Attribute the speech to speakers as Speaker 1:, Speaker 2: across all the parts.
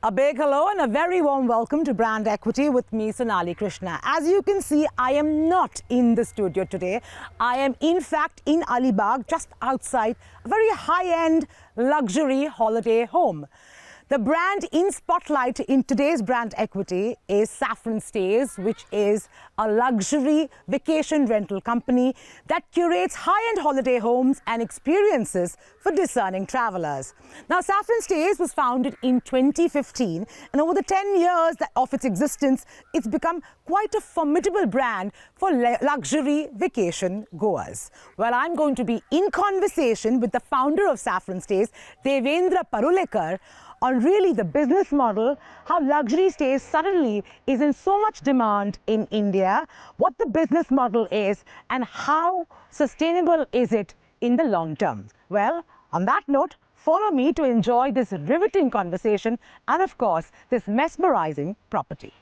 Speaker 1: A big hello and a very warm welcome to Brand Equity with me, Sonali Krishna. As you can see, I am not in the studio today. I am in fact in Alibag, just outside a very high-end luxury holiday home. The brand in spotlight in today's Brand Equity is SaffronStays, which is a luxury vacation rental company that curates high-end holiday homes and experiences for discerning travelers. Now, SaffronStays was founded in 2015, and over the 10 years of its existence, it's become quite a formidable brand for luxury vacation goers. Well, I'm going to be in conversation with the founder of SaffronStays, Devendra Parulekar, on really the business model, how luxury stays suddenly is in so much demand in India, what the business model is, and how sustainable is it in the long term. Well, on that note, follow me to enjoy this riveting conversation and, of course, this mesmerizing property.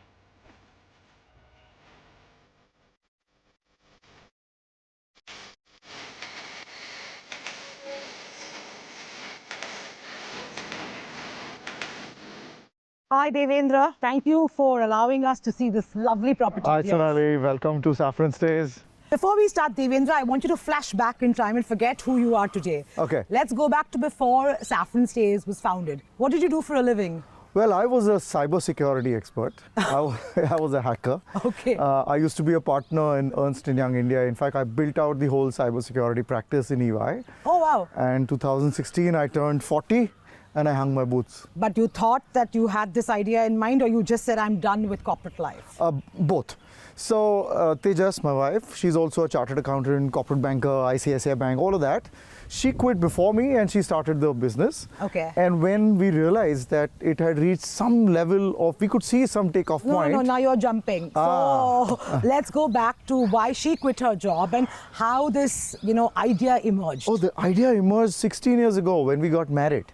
Speaker 1: Hi Devendra, thank you for allowing us to see this lovely property.
Speaker 2: Hi Sonali, welcome to SaffronStays.
Speaker 1: Before we start, Devendra, I want you to flash back in time and forget who you are today.
Speaker 2: Okay.
Speaker 1: Let's go back to before SaffronStays was founded. What did you do for a living?
Speaker 2: Well, I was a cybersecurity expert. I was a hacker.
Speaker 1: Okay.
Speaker 2: I used to be a partner in Ernst & Young India. In fact, I built out the whole cybersecurity practice in EY.
Speaker 1: Oh, wow.
Speaker 2: And 2016, I turned 40 and I hung my boots.
Speaker 1: But you thought that you had this idea in mind, or you just said, I'm done with corporate life?
Speaker 2: Both. So Tejas, my wife, she's also a chartered accountant, corporate banker, ICICI Bank, all of that. She quit before me and she started the business.
Speaker 1: Okay.
Speaker 2: And when we realized that it had reached some level of, we could see some takeoff point.
Speaker 1: No, now you're jumping. So let's go back to why she quit her job and how this, idea emerged.
Speaker 2: Oh, the idea emerged 16 years ago when we got married.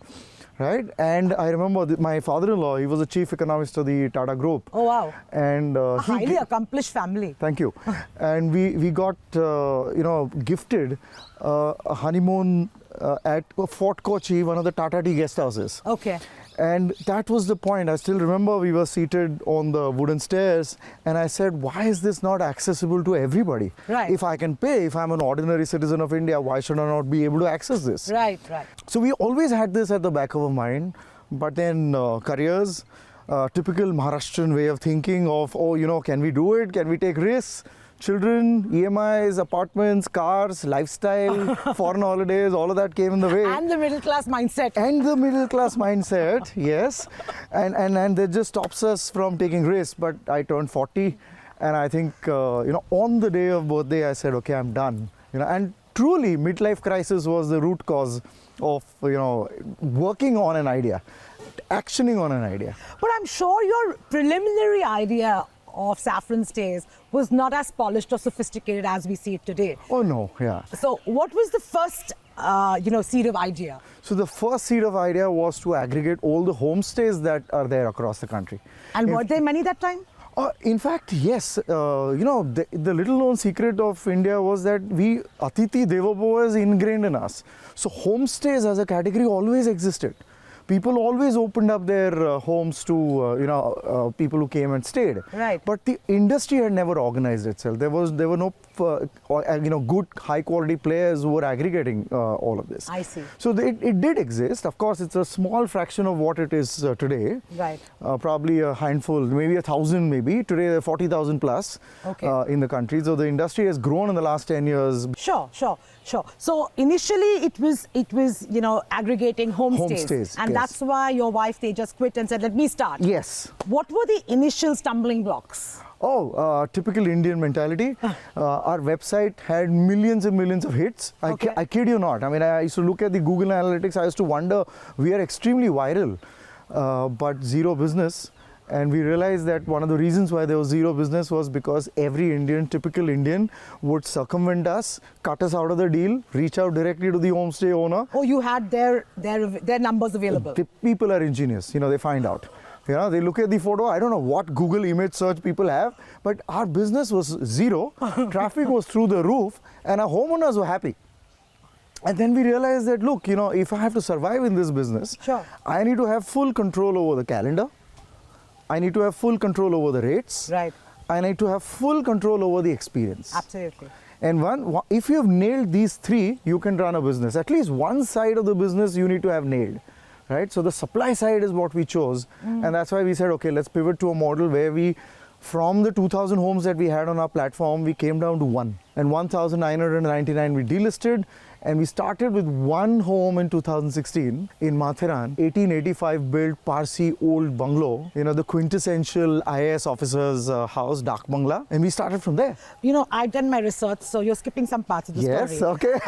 Speaker 2: Right, and I remember my father-in-law, he was a chief economist of the Tata Group.
Speaker 1: Oh, wow.
Speaker 2: And
Speaker 1: a highly accomplished family.
Speaker 2: Thank you. And we got, gifted a honeymoon at Fort Kochi, one of the Tata Tea guest houses.
Speaker 1: Okay.
Speaker 2: And that was the point. I still remember we were seated on the wooden stairs and I said, why is this not accessible to everybody?
Speaker 1: Right.
Speaker 2: If I can pay, if I'm an ordinary citizen of India, why should I not be able to access this?
Speaker 1: Right.
Speaker 2: So we always had this at the back of our mind, but then careers, typical Maharashtrian way of thinking of, can we do it? Can we take risks? Children, EMIs, apartments, cars, lifestyle, foreign holidays, all of that came in the way.
Speaker 1: And the middle class mindset.
Speaker 2: And the middle class mindset, yes. And that just stops us from taking risks. But I turned 40 and I think, on the day of birthday, I said, okay, I'm done. And truly midlife crisis was the root cause of, working on an idea, actioning on an idea.
Speaker 1: But I'm sure your preliminary idea of SaffronStays was not as polished or sophisticated as we see it today.
Speaker 2: Oh no, yeah.
Speaker 1: So what was the first, seed of idea?
Speaker 2: So the first seed of idea was to aggregate all the homestays that are there across the country.
Speaker 1: And were there many that time?
Speaker 2: In fact, yes. The little known secret of India was that Atithi Devo Bhava is ingrained in us. So homestays as a category always existed. People always opened up their homes to people who came and stayed.
Speaker 1: Right.
Speaker 2: But the industry had never organized itself. There were no good high quality players who were aggregating all of this.
Speaker 1: I see.
Speaker 2: So it did exist. Of course, it's a small fraction of what it is today.
Speaker 1: Right.
Speaker 2: Probably a handful, maybe 1,000 maybe. Today there are 40,000 plus in the country. So the industry has grown in the last 10 years.
Speaker 1: Sure. So initially it was aggregating homestays. And
Speaker 2: yes.
Speaker 1: That's why your wife, they just quit and said, let me start.
Speaker 2: Yes.
Speaker 1: What were the initial stumbling blocks?
Speaker 2: Typical Indian mentality. Our website had millions and millions of hits. I kid you not. I mean, I used to look at the Google Analytics. I used to wonder, we are extremely viral, but zero business. And we realized that one of the reasons why there was zero business was because every Indian, typical Indian, would circumvent us, cut us out of the deal, reach out directly to the homestay owner.
Speaker 1: Oh, you had their numbers available.
Speaker 2: The people are ingenious, they find out. They look at the photo. I don't know what Google image search people have, but our business was zero. Traffic was through the roof and our homeowners were happy. And then we realized that, look, if I have to survive in this business,
Speaker 1: sure,
Speaker 2: I need to have full control over the calendar. I need to have full control over the rates.
Speaker 1: Right.
Speaker 2: I need to have full control over the experience.
Speaker 1: Absolutely.
Speaker 2: And if you have nailed these three, you can run a business. At least one side of the business you need to have nailed, right? So the supply side is what we chose. And that's why we said, okay, let's pivot to a model where we, from the 2,000 homes that we had on our platform, we came down to one. And 1,999 we delisted. And we started with one home in 2016 in Mathiran, 1885 built Parsi old bungalow, the quintessential IAS officer's house, Dak Bangla. And we started from there.
Speaker 1: I've done my research, so you're skipping some parts of the story.
Speaker 2: Yes, okay.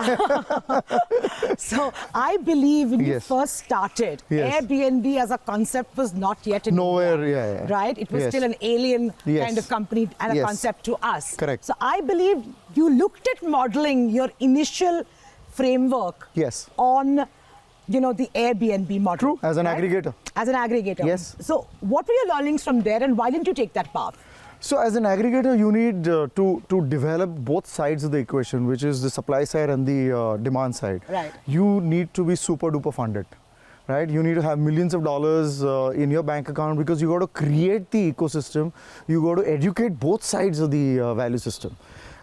Speaker 1: So I believe when you
Speaker 2: Yes.
Speaker 1: first started,
Speaker 2: Yes.
Speaker 1: Airbnb as a concept was not yet in
Speaker 2: Nowhere,
Speaker 1: India,
Speaker 2: yeah.
Speaker 1: right? It was
Speaker 2: Yes.
Speaker 1: still an alien
Speaker 2: Yes.
Speaker 1: kind of company and a
Speaker 2: Yes.
Speaker 1: concept to us.
Speaker 2: Correct.
Speaker 1: So I believe you looked at modeling your initial framework
Speaker 2: Yes.
Speaker 1: on the Airbnb model.
Speaker 2: True, as an aggregator.
Speaker 1: As an aggregator.
Speaker 2: Yes.
Speaker 1: So what were your learnings from there, and why didn't you take that path?
Speaker 2: So as an aggregator, you need to develop both sides of the equation, which is the supply side and the demand side.
Speaker 1: Right.
Speaker 2: You need to be super duper funded. Right? You need to have millions of dollars in your bank account, because you got to create the ecosystem. You got to educate both sides of the value system.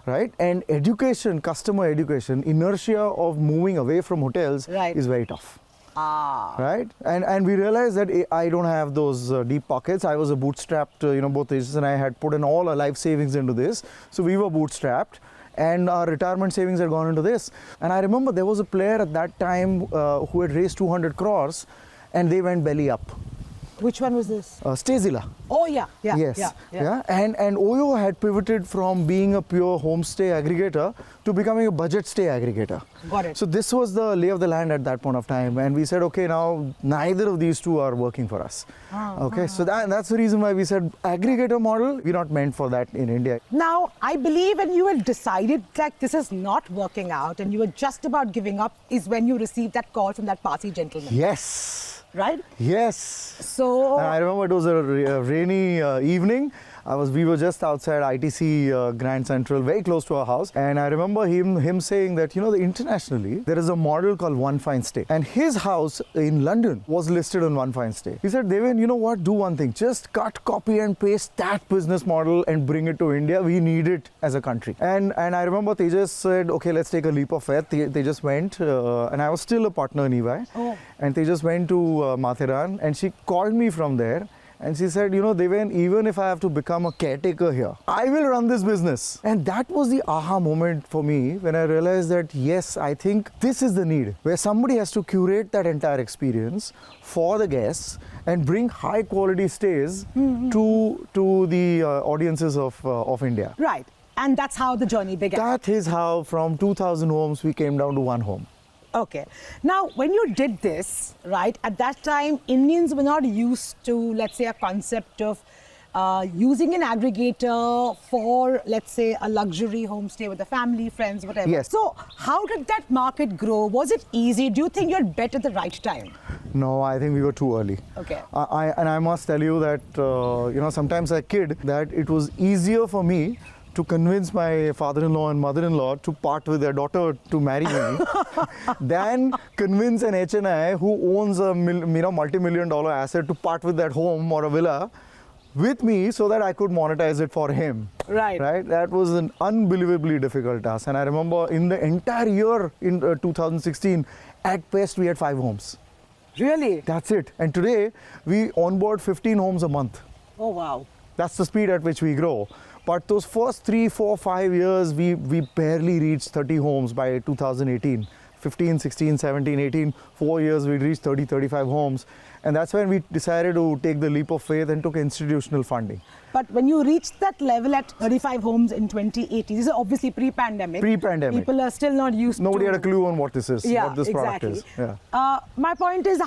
Speaker 2: Right? And education, customer education, inertia of moving away from hotels
Speaker 1: Right.
Speaker 2: is very tough.
Speaker 1: Ah.
Speaker 2: Right? And we realized that I don't have those deep pockets. I was a bootstrapped, both Tejas and I had put in all our life savings into this. So we were bootstrapped, and our retirement savings had gone into this. And I remember there was a player at that time who had raised 200 crores, and they went belly up.
Speaker 1: Which one was this?
Speaker 2: Stayzilla.
Speaker 1: Oh, yeah.
Speaker 2: Yes.
Speaker 1: Yeah.
Speaker 2: And Oyo had pivoted from being a pure homestay aggregator to becoming a budget stay aggregator.
Speaker 1: Got it.
Speaker 2: So this was the lay of the land at that point of time, and we said, okay, now neither of these two are working for us. So that's the reason why we said aggregator model. We're not meant for that in India.
Speaker 1: Now, I believe when you had decided that this is not working out and you were just about giving up is when you received that call from that Parsi gentleman.
Speaker 2: Yes.
Speaker 1: Right?
Speaker 2: Yes.
Speaker 1: So
Speaker 2: And I remember it was a rainy evening. We were just outside ITC Grand Central, very close to our house. And I remember him saying that, internationally, there is a model called One Fine Stay. And his house in London was listed on One Fine Stay. He said, Deven, you know what? Do one thing. Just cut, copy and paste that business model and bring it to India. We need it as a country. And I remember Tejas said, okay, let's take a leap of faith. They just went, and I was still a partner in EY.
Speaker 1: Oh.
Speaker 2: And they just went to Mathiran, and she called me from there. And she said, Deven, even if I have to become a caretaker here, I will run this business. And that was the aha moment for me when I realized that, yes, I think this is the need, where somebody has to curate that entire experience for the guests and bring high quality stays to the audiences of India.
Speaker 1: right. And that's how the journey began.
Speaker 2: That is how from 2,000 homes, we came down to one home.
Speaker 1: Okay. Now, when you did this, right, at that time, Indians were not used to, let's say, a concept of using an aggregator for, let's say, a luxury homestay with a family, friends, whatever.
Speaker 2: Yes.
Speaker 1: So, how did that market grow? Was it easy? Do you think you had bet at the right time?
Speaker 2: No, I think we were too early.
Speaker 1: Okay.
Speaker 2: I must tell you that, sometimes I kid that it was easier for me to convince my father-in-law and mother-in-law to part with their daughter to marry me than convince an HNI who owns a multi-million-dollar asset to part with that home or a villa with me so that I could monetize it for him.
Speaker 1: Right.
Speaker 2: Right? That was an unbelievably difficult task. And I remember in the entire year in 2016, at best we had 5 homes.
Speaker 1: Really?
Speaker 2: That's it. And today we onboard 15 homes a month.
Speaker 1: Oh, wow.
Speaker 2: That's the speed at which we grow. But those first 3, 4, 5 years, we barely reached 30 homes by 2018. 15, 16, 17, 18, 4 years, we reached 30, 35 homes. And that's when we decided to take the leap of faith and took institutional funding.
Speaker 1: But when you reached that level at 35 homes in 2018, this is obviously pre-pandemic.
Speaker 2: Pre-pandemic.
Speaker 1: People are still not used
Speaker 2: Nobody
Speaker 1: to...
Speaker 2: had a clue on what this is, what this product is. Yeah.
Speaker 1: My point is,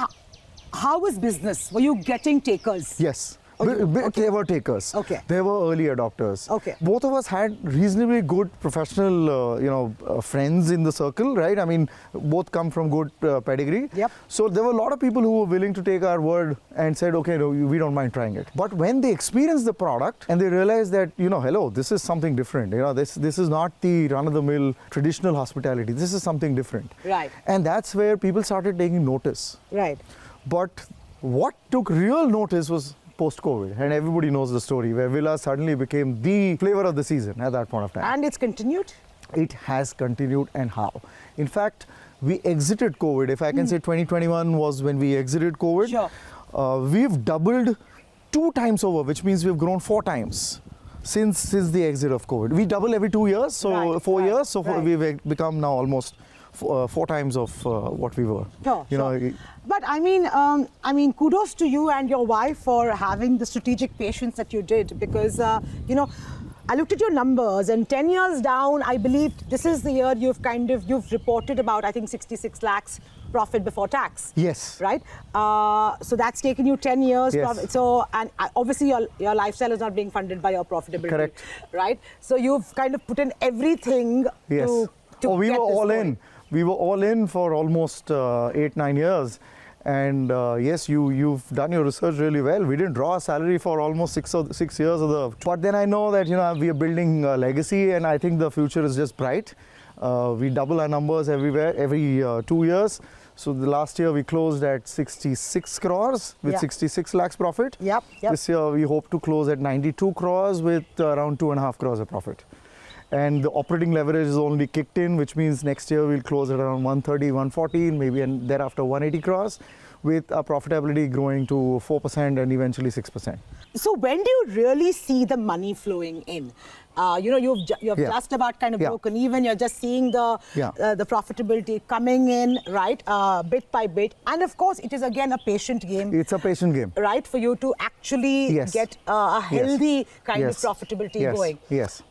Speaker 1: how was business? Were you getting takers?
Speaker 2: Yes.
Speaker 1: Okay.
Speaker 2: They were takers.
Speaker 1: Okay.
Speaker 2: They were early adopters.
Speaker 1: Okay.
Speaker 2: Both of us had reasonably good professional, friends in the circle, right? I mean, both come from good pedigree.
Speaker 1: Yep.
Speaker 2: So there were a lot of people who were willing to take our word and said, okay, no, we don't mind trying it. But when they experienced the product and they realized that, hello, this is something different. This is not the run-of-the-mill traditional hospitality. This is something different.
Speaker 1: Right.
Speaker 2: And that's where people started taking notice.
Speaker 1: Right.
Speaker 2: But what took real notice was post-COVID, and everybody knows the story, where villas suddenly became the flavor of the season at that point of time.
Speaker 1: And it's continued?
Speaker 2: It has continued, and how? In fact, we exited COVID. If I can say 2021 was when we exited COVID.
Speaker 1: Sure.
Speaker 2: We've doubled 2 times over, which means we've grown 4 times since the exit of COVID. We double every 2 years, so 4 years. So we've become now almost 4 times of what we were.
Speaker 1: Sure,
Speaker 2: you know.
Speaker 1: But I mean, kudos to you and your wife for having the strategic patience that you did, because you know, I looked at your numbers, and 10 years down, I believe this is the year you've reported about, I think, 66 lakhs profit before tax.
Speaker 2: Yes.
Speaker 1: Right? So that's taken you 10 years.
Speaker 2: Yes.
Speaker 1: So, and obviously your lifestyle is not being funded by your profitability.
Speaker 2: Correct.
Speaker 1: Right? So you've kind of put in everything
Speaker 2: yes.
Speaker 1: to
Speaker 2: we
Speaker 1: get
Speaker 2: were
Speaker 1: this
Speaker 2: all
Speaker 1: going.
Speaker 2: in. We were all in for almost 8-9 years. And yes, you've done your research really well. We didn't draw a salary for almost 6 years of the. But then I know that, you know, we are building a legacy, and I think the future is just bright. We double our numbers everywhere every 2 years. So the last year we closed at 66 crores with 66 lakhs profit.
Speaker 1: Yep.
Speaker 2: This year we hope to close at 92 crores with around 2.5 crores of profit. And the operating leverage is only kicked in, which means next year we'll close at around 130, 140, maybe, and thereafter 180 crores, with our profitability growing to 4% and eventually 6%.
Speaker 1: So when do you really see the money flowing in? You know, you've just about kind of broken even. You're just seeing the profitability coming in, right, bit by bit. And of course, it is again a patient game.
Speaker 2: It's a patient game,
Speaker 1: right, for you to actually get a healthy kind of profitability going.
Speaker 2: Yes.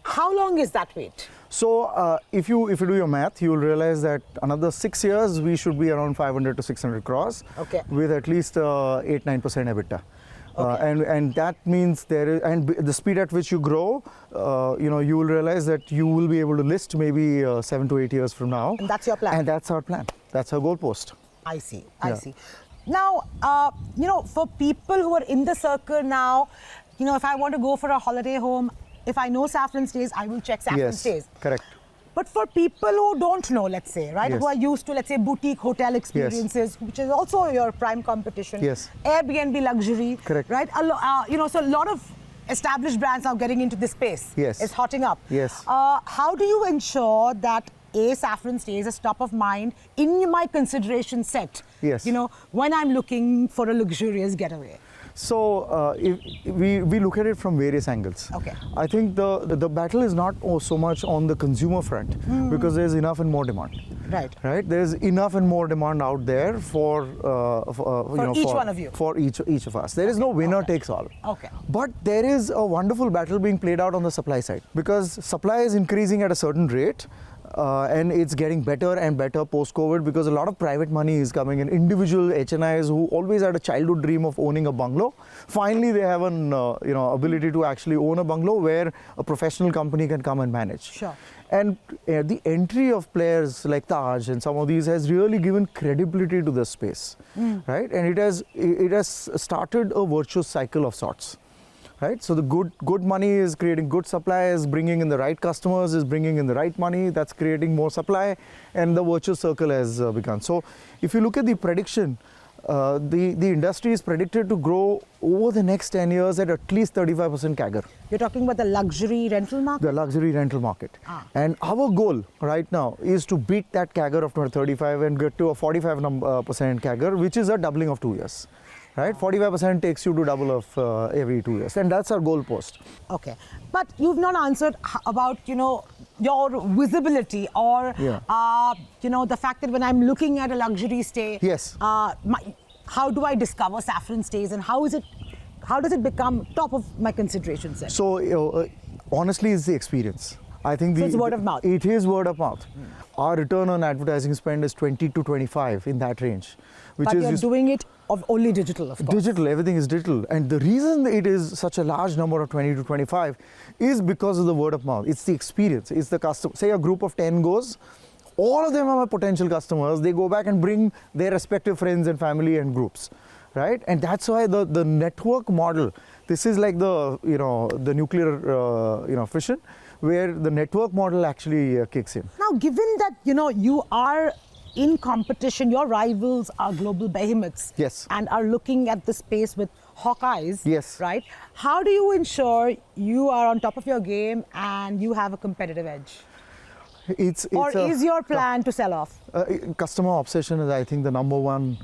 Speaker 1: How long is that wait?
Speaker 2: So if you do your math, you will realize that another 6 years we should be around 500 to 600 crores, with at least 8-9% EBITDA. And that means there is, and the speed at which you grow, you know, you will realize that you will be able to list maybe 7 to 8 years from now.
Speaker 1: And that's your plan.
Speaker 2: And that's our plan. That's our goalpost.
Speaker 1: I see. I see. Now, you know, for people who are in the circle now, you know, if I want to go for a holiday home, if I know SaffronStays, I will check SaffronStays.
Speaker 2: Yes, correct.
Speaker 1: But for people who don't know, let's say, right, who are used to, let's say, boutique hotel experiences, which is also your prime competition, Airbnb luxury, right? You know, so a lot of established brands are getting into this space. It's hotting up. How do you ensure that SaffronStays is top of mind in my consideration set? You know, when I'm looking for a luxurious getaway.
Speaker 2: So we look at it from various angles. I think the battle is not so much on the consumer front, because there's enough and more demand. Right. There's enough and more demand out there for each of us. There is no winner takes all. But there is a wonderful battle being played out on the supply side, because supply is increasing at a certain rate. And it's getting better and better post-COVID, because a lot of private money is coming in. Individual HNIs who always had a childhood dream of owning a bungalow, finally they have an ability to actually own a bungalow where a professional company can come and manage. And the entry of players like Taj and some of these has really given credibility to the space, right? And it has started a virtuous cycle of sorts. Right, so the good money is creating good supply, is bringing in the right customers, is bringing in the right money, that's creating more supply, and the virtuous circle has begun. So if you look at the prediction, the industry is predicted to grow over the next 10 years at least 35% CAGR.
Speaker 1: You're talking about the luxury rental market? The
Speaker 2: luxury rental market. And our goal right now is to beat that CAGR of 35 and get to a 45% CAGR, which is a doubling of 2 years. Right, 45% takes you to double of every 2 years, and that's our goal post.
Speaker 1: But you've not answered about, you know, your visibility or you know, the fact that when I'm looking at a luxury stay, how do I discover SaffronStays, and how does it become top of my consideration set?
Speaker 2: So honestly, it's the experience. I think
Speaker 1: it's word of mouth.
Speaker 2: It is word of mouth. Our return on advertising spend is 20 to 25 in that range.
Speaker 1: But you're doing it of only digital, of course.
Speaker 2: Digital, everything is digital. And the reason it is such a large number of 20 to 25 is because of the word of mouth. It's the experience. It's the customer. Say a group of 10 goes, all of them are my potential customers. They go back and bring their respective friends and family and groups, right? And that's why the network model, this is like the nuclear fission, where the network model actually kicks in.
Speaker 1: Now, given that, you know, you are in competition, your rivals are global behemoths.
Speaker 2: Yes.
Speaker 1: And are looking at the space with hawk eyes.
Speaker 2: Yes.
Speaker 1: Right? How do you ensure you are on top of your game and you have a competitive edge? Or is your plan to sell off?
Speaker 2: Customer obsession is, I think, the number one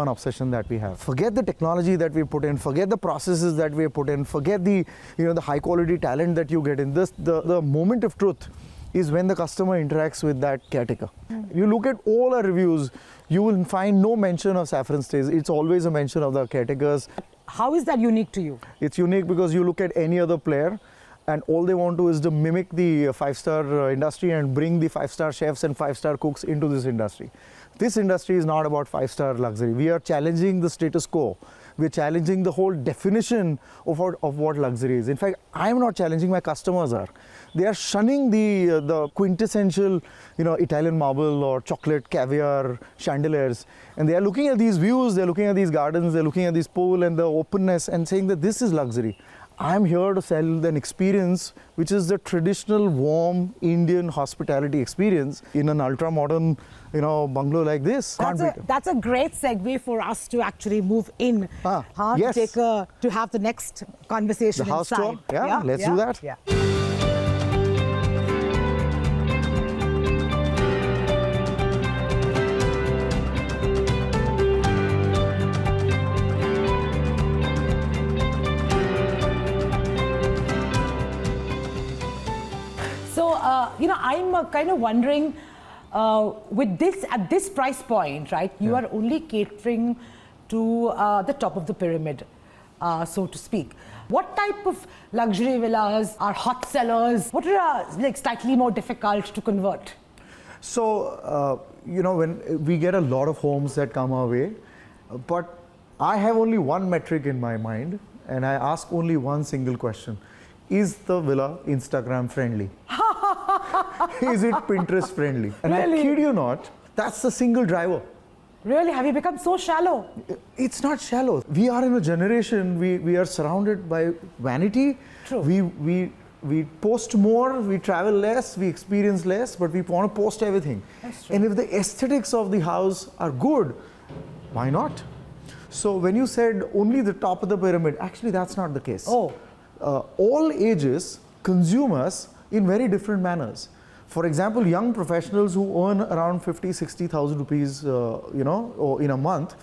Speaker 2: obsession that we have. Forget the technology that we put in, forget the processes that we put in, forget the high quality talent that you get in this. The moment of truth is when the customer interacts with that caretaker. You look at all our reviews, you will find no mention of SaffronStays. It's always a mention of the caretakers.
Speaker 1: How is that unique to you?
Speaker 2: It's unique because you look at any other player, and all they want to is to mimic the five-star industry and bring the five-star chefs and five-star cooks into this industry. This industry is not about five-star luxury. We are challenging the status quo. We're challenging the whole definition of what luxury is. In fact, I'm not challenging, my customers are. They are shunning the quintessential, Italian marble or chocolate, caviar, chandeliers. And they are looking at these views, they're looking at these gardens, they're looking at this pool and the openness and saying that this is luxury. I'm here to sell an experience which is the traditional warm Indian hospitality experience in an ultra-modern, bungalow like this.
Speaker 1: That's a great segue for us to actually move in.
Speaker 2: Yes.
Speaker 1: To have the next conversation
Speaker 2: the house
Speaker 1: inside.
Speaker 2: tour? Yeah, let's do that.
Speaker 1: Yeah. I'm kind of wondering, with this at this price point, right? You are only catering to the top of the pyramid, so to speak. What type of luxury villas are hot sellers? What are slightly more difficult to convert?
Speaker 2: So, when we get a lot of homes that come our way, but I have only one metric in my mind, and I ask only one single question. Is the villa Instagram friendly? Is it Pinterest friendly? And
Speaker 1: really?
Speaker 2: I kid you not, that's the single driver.
Speaker 1: Really? Have you become so shallow?
Speaker 2: It's not shallow. We are in a generation, we are surrounded by vanity.
Speaker 1: True.
Speaker 2: We post more, we travel less, we experience less, but we want to post everything.
Speaker 1: That's true.
Speaker 2: And if the aesthetics of the house are good, why not? So when you said only the top of the pyramid, actually that's not the case.
Speaker 1: Oh.
Speaker 2: All ages consume us in very different manners. For example, young professionals who earn around 50,000-60,000 rupees, or in a month,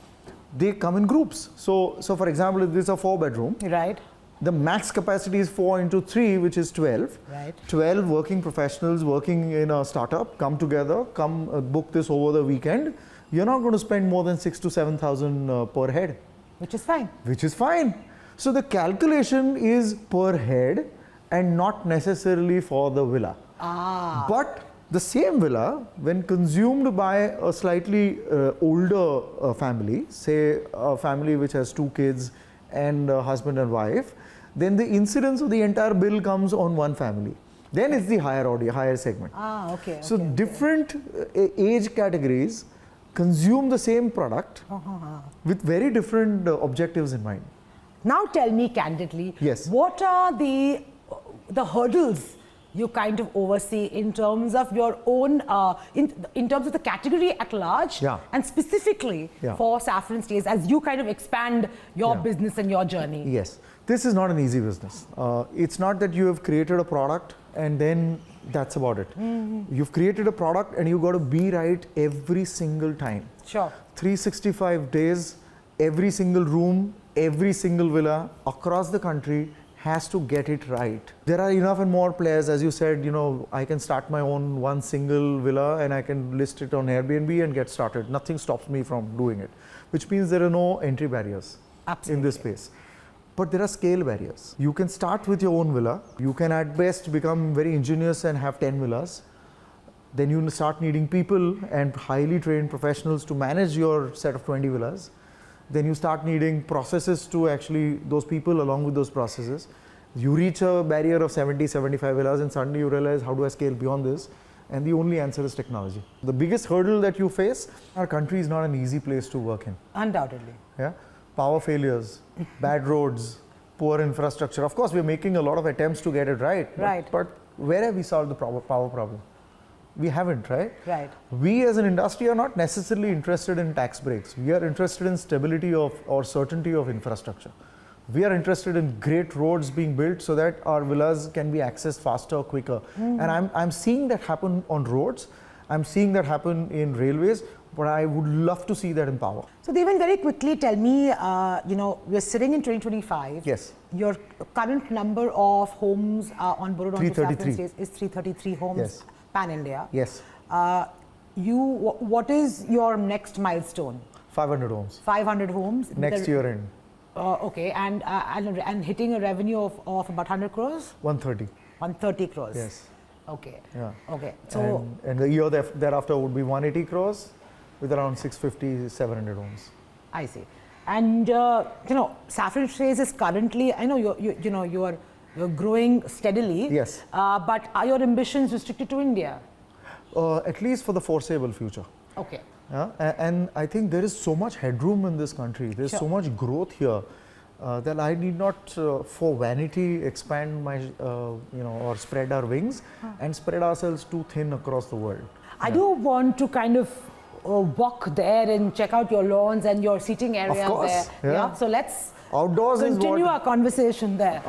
Speaker 2: they come in groups. So for example, if this is a 4-bedroom,
Speaker 1: right?
Speaker 2: The max capacity is 4 into 3, which is 12.
Speaker 1: Right.
Speaker 2: 12 working professionals working in a startup come together, book this over the weekend. You're not going to spend more than 6,000 to 7,000 per head.
Speaker 1: Which is fine.
Speaker 2: Which is fine. So the calculation is per head and not necessarily for the villa. But the same villa, when consumed by a slightly older family, say a family which has 2 kids and a husband and wife, then the incidence of the entire bill comes on one family. Then it's the higher segment.
Speaker 1: Okay.
Speaker 2: So different age categories consume the same product with very different objectives in mind.
Speaker 1: Now tell me candidly,
Speaker 2: yes,
Speaker 1: what are the hurdles you kind of oversee in terms of your own, in terms of the category at large, and specifically for SaffronStays as you kind of expand your business and your journey?
Speaker 2: Yes, this is not an easy business. It's not that you have created a product and then that's about it. You've created a product and you've got to be right every single time.
Speaker 1: Sure. 365
Speaker 2: days, every single room, every single villa across the country has to get it right. There are enough and more players, as you said, I can start my own one single villa and I can list it on Airbnb and get started. Nothing stops me from doing it, which means there are no entry barriers in this space. But there are scale barriers. You can start with your own villa. You can at best become very ingenious and have 10 villas. Then you start needing people and highly trained professionals to manage your set of 20 villas. Then you start needing processes to actually, those people along with those processes. You reach a barrier of 70, 75 villas and suddenly you realize, how do I scale beyond this? And the only answer is technology. The biggest hurdle that you face, our country is not an easy place to work in.
Speaker 1: Undoubtedly.
Speaker 2: Yeah, power failures, bad roads, poor infrastructure. Of course, we're making a lot of attempts to get it right.
Speaker 1: Right.
Speaker 2: But where have we solved the power problem? We haven't, right?
Speaker 1: Right.
Speaker 2: We as an industry are not necessarily interested in tax breaks. We are interested in stability of or certainty of infrastructure. We are interested in great roads being built so that our villas can be accessed faster, quicker. And I'm seeing that happen on roads. I'm seeing that happen in railways, but I would love to see that in power.
Speaker 1: So Devan, very quickly tell me, we're sitting in 2025.
Speaker 2: Yes.
Speaker 1: Your current number of homes on borrowed onto
Speaker 2: 333.
Speaker 1: SaffronStays is 333 homes,
Speaker 2: Yes.
Speaker 1: pan-India.
Speaker 2: Yes.
Speaker 1: What is your next milestone?
Speaker 2: 500 homes.
Speaker 1: 500 homes?
Speaker 2: Next year end.
Speaker 1: Okay, and hitting a revenue of about 100 crores?
Speaker 2: 130.
Speaker 1: 130 crores.
Speaker 2: Yes.
Speaker 1: Okay.
Speaker 2: Yeah.
Speaker 1: Okay. So
Speaker 2: and the year thereafter would be 180 crores with around 650, 700 homes.
Speaker 1: I see. And SaffronStays is currently, I know you're growing steadily.
Speaker 2: Yes.
Speaker 1: But are your ambitions restricted to India?
Speaker 2: At least for the foreseeable future.
Speaker 1: Okay.
Speaker 2: Yeah? And I think there is so much headroom in this country. There's
Speaker 1: Sure.
Speaker 2: so much growth here that I need not, for vanity, expand my, or spread our wings and spread ourselves too thin across the world.
Speaker 1: I do want to kind of walk there and check out your lawns and your seating area
Speaker 2: Of course,
Speaker 1: there.
Speaker 2: yeah.
Speaker 1: So let's
Speaker 2: Outdoors is
Speaker 1: continue
Speaker 2: what.
Speaker 1: our conversation there.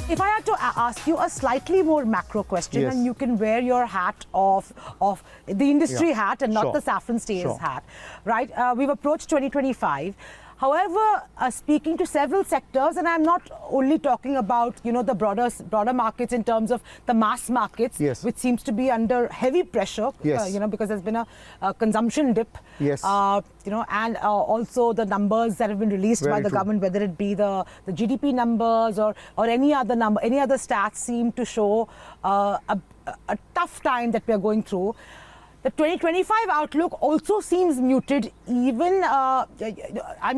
Speaker 1: If I had to ask you a slightly more macro question,
Speaker 2: Yes.
Speaker 1: and you can wear your hat of the industry
Speaker 2: Yeah.
Speaker 1: hat and not
Speaker 2: Sure.
Speaker 1: the SaffronStays
Speaker 2: Sure.
Speaker 1: hat, right? We've approached 2025. However, speaking to several sectors, and I'm not only talking about the broader markets in terms of the mass markets,
Speaker 2: Yes.
Speaker 1: which seems to be under heavy pressure,
Speaker 2: Yes.
Speaker 1: because there's been a consumption dip,
Speaker 2: Yes.
Speaker 1: and also the numbers that have been released by
Speaker 2: Very
Speaker 1: the
Speaker 2: true.
Speaker 1: government, whether it be the GDP numbers or any other number, any other stats seem to show a tough time that we are going through. The 2025 outlook also seems muted, even,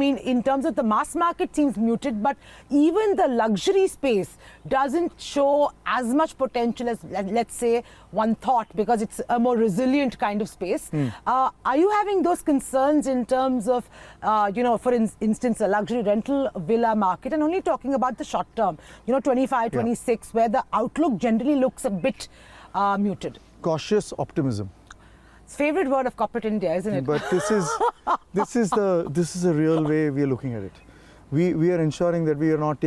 Speaker 1: in terms of the mass market seems muted, but even the luxury space doesn't show as much potential as, let's say, one thought, because it's a more resilient kind of space. Are you having those concerns in terms of, for instance, a luxury rental villa market, and only talking about the short term, 25, 26, where the outlook generally looks a bit muted?
Speaker 2: Cautious optimism.
Speaker 1: Favorite word of corporate India, isn't it?
Speaker 2: But this is the real way we are looking at it. We are ensuring that we are not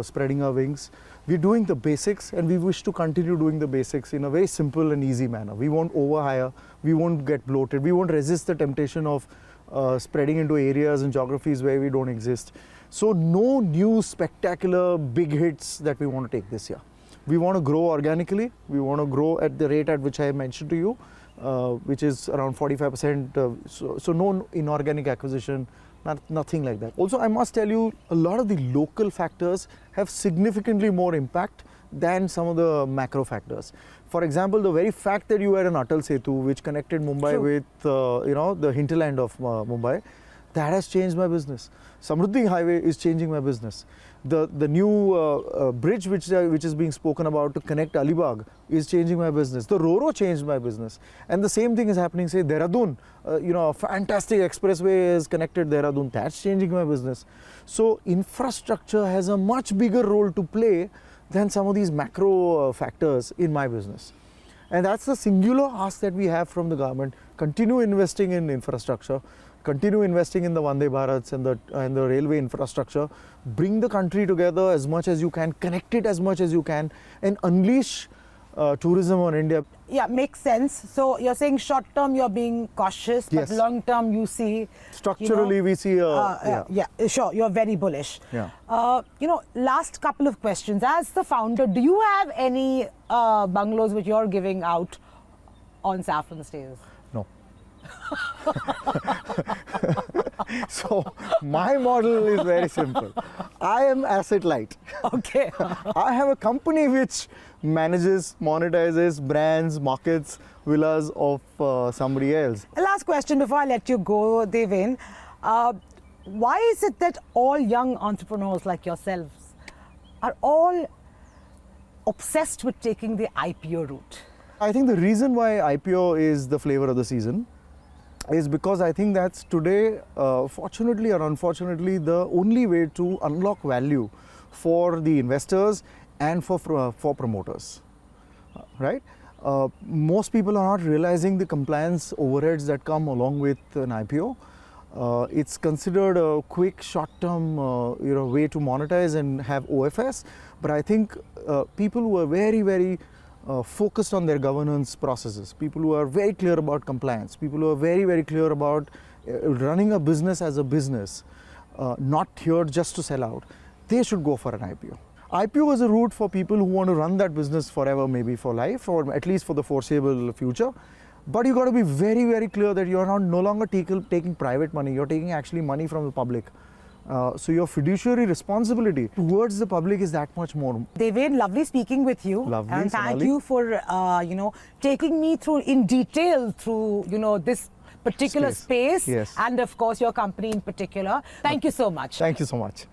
Speaker 2: spreading our wings. We're doing the basics, and we wish to continue doing the basics in a very simple and easy manner. We won't overhire. We won't get bloated. We won't resist the temptation of spreading into areas and geographies where we don't exist. So no new spectacular big hits that we want to take this year. We want to grow organically. We want to grow at the rate at which I mentioned to you, which is around 45%. So no inorganic acquisition, nothing like that. Also, I must tell you, a lot of the local factors have significantly more impact than some of the macro factors. For example, the very fact that you had an Atal Setu, which connected Mumbai
Speaker 1: True.
Speaker 2: with the hinterland of Mumbai, that has changed my business. Samruddhi Highway is changing my business. The new bridge which is being spoken about to connect Alibag is changing my business. The Ro-Ro changed my business. And the same thing is happening, say, Dehradun. A fantastic expressway is connected Dehradun. That's changing my business. So infrastructure has a much bigger role to play than some of these macro factors in my business. And that's the singular ask that we have from the government. Continue investing in infrastructure. Continue investing in the Vande Bharats and the railway infrastructure. Bring the country together as much as you can, connect it as much as you can, and unleash tourism on India.
Speaker 1: Yeah, makes sense. So you're saying short term you're being cautious,
Speaker 2: Yes.
Speaker 1: but long term you see
Speaker 2: Structurally, we see
Speaker 1: sure, you're very bullish.
Speaker 2: Yeah.
Speaker 1: Last couple of questions. As the founder, do you have any bungalows which you're giving out on SaffronStays?
Speaker 2: No. So my model is very simple. I am asset light.
Speaker 1: Okay.
Speaker 2: I have a company which manages, monetizes, brands, markets, villas of somebody else.
Speaker 1: Last question before I let you go, Devin. Why is it that all young entrepreneurs like yourselves are all obsessed with taking the IPO route?
Speaker 2: I think the reason why IPO is the flavor of the season is because I think that's today, fortunately or unfortunately, the only way to unlock value for the investors and for promoters, right? Most people are not realizing the compliance overheads that come along with an IPO. It's considered a quick, short-term, way to monetize and have OFS. But I think people who are very, very focused on their governance processes, people who are very clear about compliance, people who are very, very clear about running a business as a business, not here just to sell out, they should go for an IPO. IPO is a route for people who want to run that business forever, maybe for life, or at least for the foreseeable future. But you got to be very, very clear that you're no longer taking private money, you're taking actually money from the public. So your fiduciary responsibility towards the public is that much more.
Speaker 1: Devendra, lovely speaking with you.
Speaker 2: Lovely,
Speaker 1: and thank
Speaker 2: Sonali.
Speaker 1: you for taking me through in detail through this particular space
Speaker 2: Yes.
Speaker 1: and of course your company in particular. Thank you so much.
Speaker 2: Thank you so much.